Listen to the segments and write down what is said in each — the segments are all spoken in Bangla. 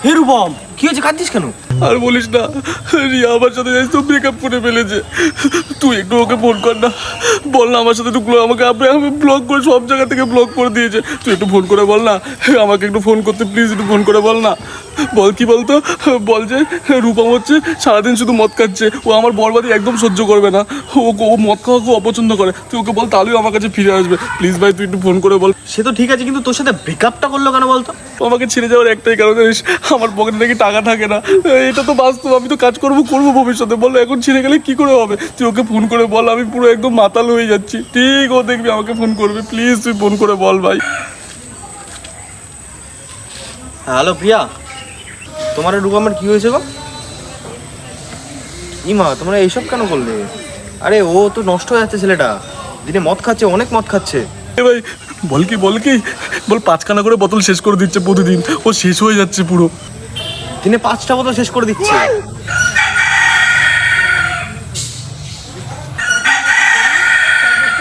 হে রূপম, কি হয়েছে, কাঁদছিস কেন? আর বলিস না, রিয়া আমার সাথে যাই তো ব্রেকআপ করে ফেলেছে। তুই একটু ওকে ফোন কর না, বল না আমার সাথে একটু আমাকে আমি ব্লক করে সব জায়গা থেকে ব্লক করে দিয়েছে। তুই একটু ফোন করে বল না, আমাকে একটু ফোন করতে প্লিজ, একটু ফোন করে বল না। বল কি বলতো, বল যে রূপম হচ্ছে সারাদিন শুধু মদ খাচ্ছে, ও আমার বরবাদি একদম সহ্য করবে না, ও মদ খাওয়া খুব অপছন্দ করে। তুই ওকে বল, তাহলেও আমার কাছে ফিরে আসবে। প্লিজ ভাই তুই একটু ফোন করে বল। সে তো ঠিক আছে, কিন্তু তোর সাথে ব্রেকআপটা করলো কেন বলতো? আমাকে ছেড়ে যাওয়ার একটাই কারণ জানিস, আমার পকেটে নাকি টাকা থাকে না। এটা তো বাস্তব, আমি তো কাজ করবো ভবিষ্যতে। বললো এখন ছেড়ে গেলে কি করে হবে? তুই ওকে ফোন করে বল, আমি পুরো একদম মাতাল হয়ে যাচ্ছি। ঠিক, ও দেখবি আমাকে ফোন করবে। প্লিজ তুই ফোন করে বল ভাই। হ্যালো প্রিয়া, তোমার রূপমের কি হয়েছে গো? ইমা, তোমরা এইসব কেন করলে? আরে ও তো নষ্ট হয়ে যাচ্ছে ছেলেটা, দিনে মদ খাচ্ছে, অনেক মদ খাচ্ছে। এ ভাই বল কি বল 5খানা করে বোতল শেষ করে দিচ্ছে প্রতিদিন, ও শেষ হয়ে যাচ্ছে পুরো। দিনে 5টা বোতল শেষ করে দিচ্ছে।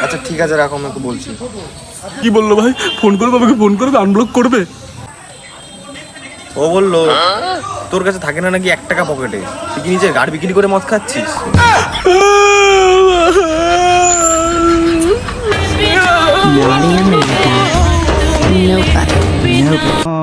আচ্ছা ঠিক আছে, রাখো, আমি ওকে বলছি। কি বললো ভাই? ফোন করবে, আমাকে ফোন করবে, আনব্লক করবে? ও বললো তোর কাছে থাকে না নাকি 1 টাকা পকেটে, তুই কি নিজের গাড়ি বিক্রি করে মদ খাচ্ছিস? Naughty America. Nobody.